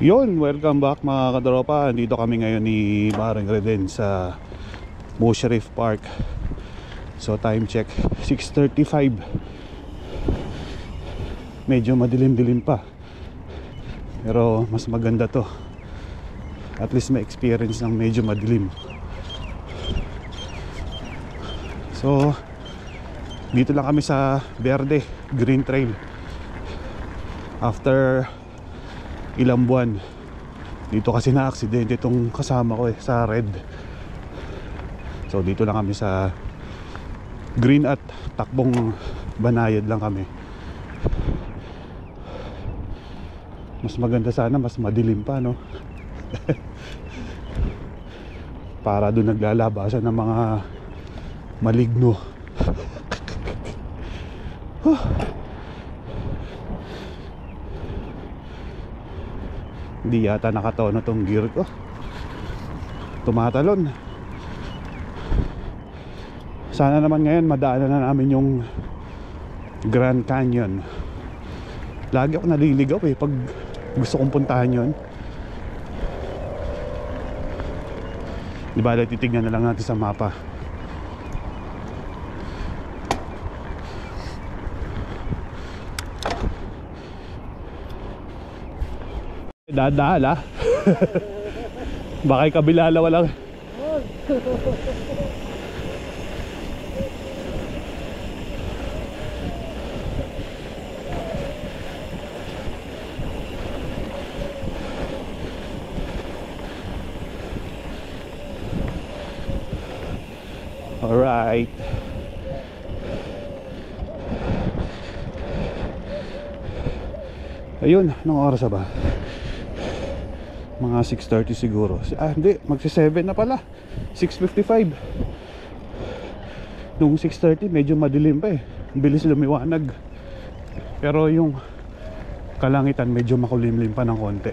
Yun, welcome back mga kadropa. Dito kami ngayon ni Baring Reden sa Mushrif Park. So time check 6:35. Medyo madilim-dilim pa, pero mas maganda to. At least may experience ng medyo madilim. So dito lang kami sa Verde Green Trail. After ilang buwan dito kasi na aksidente itong kasama ko sa red. So dito lang kami sa green at takbong banayad lang kami. Mas maganda sana mas madilim pa, no? Para doon naglalabasan ng mga maligno. Hindi yata nakatono tong gear ko. Tumatalon. Sana naman ngayon madaanan na namin yung Grand Canyon. Lagi ako naliligaw pag gusto kong puntahan yun. Di ba, titignan na lang natin sa mapa. Dadala. Baka kabilala walang. Alright. Ayun, anong oras ba? Mga 6:30 siguro. Hindi, magsi-7 na pala. 6:55. Nung 6:30 medyo madilim pa eh. Bilis lumiwanag. Pero yung kalangitan medyo makulimlim pa ng konti.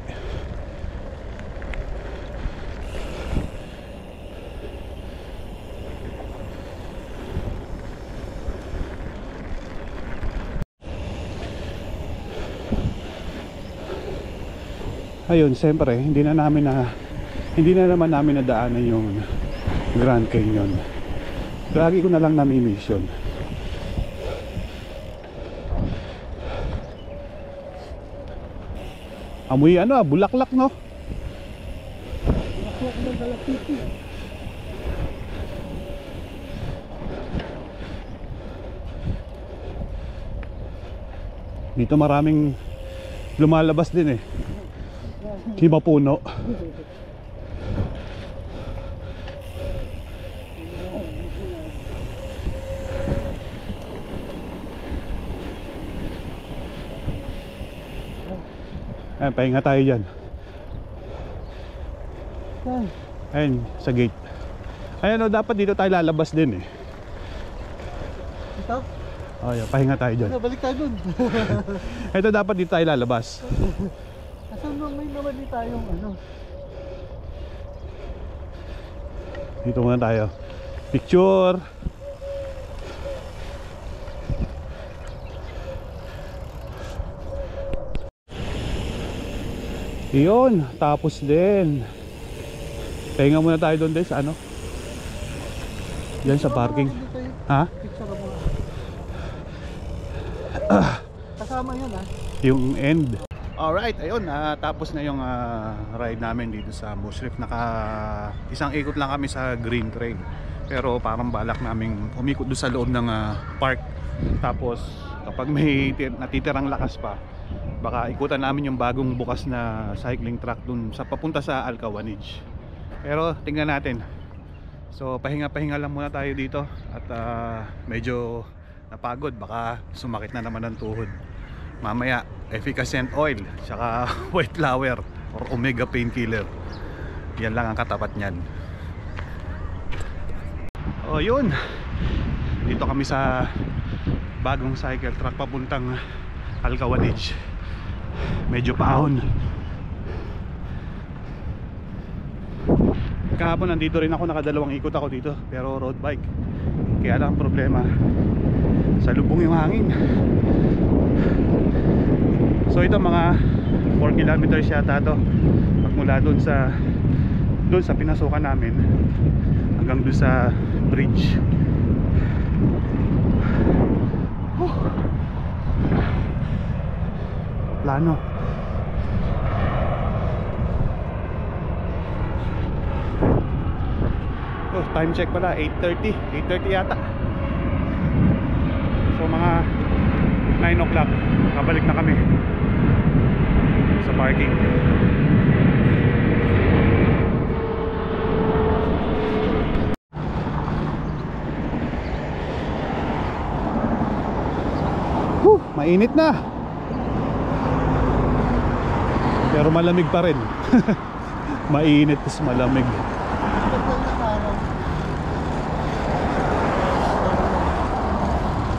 Ayun, siyempre hindi na naman namin nadaanan yung Grand Canyon. Lagi ko na lang nami-mission. Amoy bulaklak, no? Bulaklak ng Dalapiti. Dito maraming lumalabas din eh. Himapuno. Ayan, pahinga tayo dyan. Ayan, sa gate. Ayan, dapat dito tayo lalabas din eh. Ito? Oh, yeah, pahinga tayo dyan. Balik tayo dun. Ito dapat dito tayo lalabas. Asan may naman din tayong Dito muna tayo. Picture. Iyon, tapos din. Pahinga muna tayo doon din sa Yan sa parking. Ha? Picture mo. Kasama yun Yung end. Alright, ayun, tapos na yung ride namin dito sa Mushrif. Isang ikot lang kami sa Green Trail. Pero parang balak namin umikot doon sa loob ng park. Tapos kapag may natitirang lakas pa, baka ikutan namin yung bagong bukas na cycling track doon sa papunta sa Alcawanij. Pero tingnan natin. So pahinga-pahinga lang muna tayo dito. At medyo napagod, baka sumakit na naman ang tuhod. Mamaya efficacent oil tsaka white flower or omega painkiller, yan lang ang katapat nyan. O yun, dito kami sa bagong cycle track papuntang Alcawanij. Medyo paahon. Kahapon nandito rin ako, nakadalawang ikot ako dito, pero road bike. Kaya lang ang problema, sa lubong yung hangin. So ito mga 4 kilometers yata to, magmula doon sa pinasukan namin hanggang doon sa bridge. Plano. Oh, time check pala, 8:30 yata. So mga 9 o'clock kabalik na kami sa parking. Mainit na. Pero malamig pa rin. Mainit tapos malamig.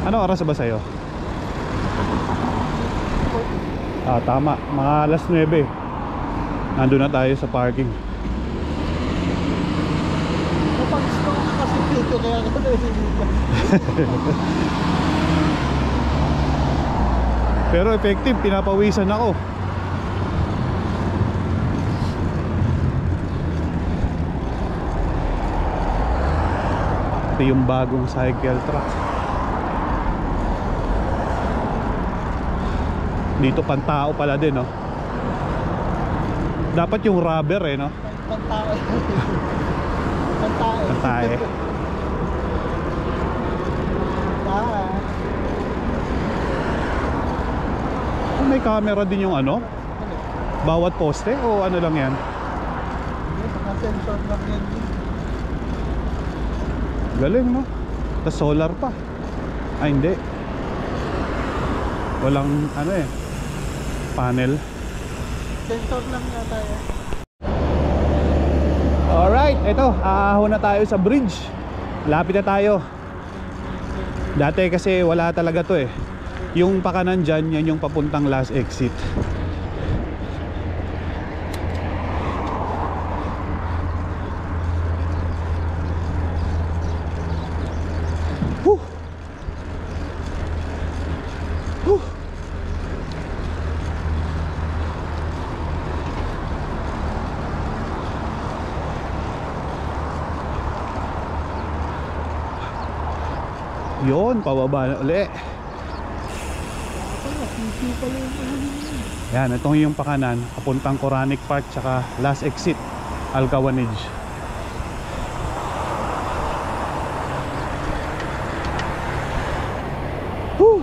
Ano oras ba sa'yo? Tama, mga alas 9. Nandun na tayo sa parking. Kapag-stop kasi dito kaya ako nalilipas. Pero effective, pinapawisan ako. Ito yung bagong cycle truck. Dito pantao pala din, no? Dapat yung rubber no? Pantae. Pantae. Pantae. May camera din yung ano? Bawat poste o ano lang yan? Mga sensor lang yan. Galing, no? Tapos solar pa. Ay hindi, walang ano panel. Sensor lang yata yan. Alright, ito, aahon na tayo sa bridge. Lapit na tayo. Dati kasi wala talaga to yung pakanan dyan, yan yung papuntang last exit. Whew. Whew. Yun, pababa na uli. Yan, itong yung pakanan papuntang Koranic Park tsaka last exit Alcawanage. Whew.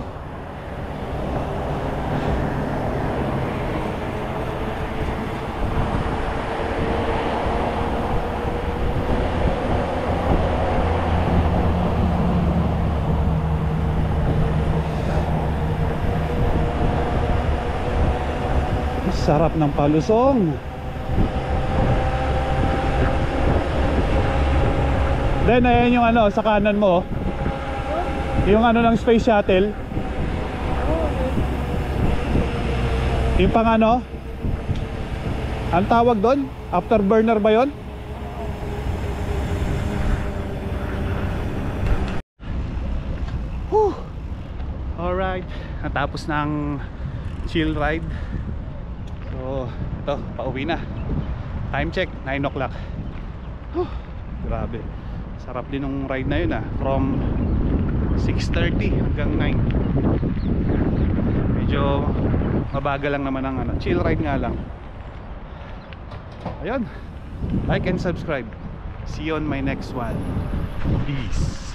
Sarap ng palusong. Then ayan yung ano sa kanan mo, yung ano ng space shuttle. Yung pang ano, ang tawag doon, afterburner ba yon? Alright, natapos na ang chill ride. So, ito, pauwi na. Time check, 9 o'clock. Grabe. Sarap din ng ride na yun from 6:30 hanggang 9. Medyo mabagal lang naman ang ano, chill ride nga lang. Ayun. Like and subscribe. See you on my next one. Peace.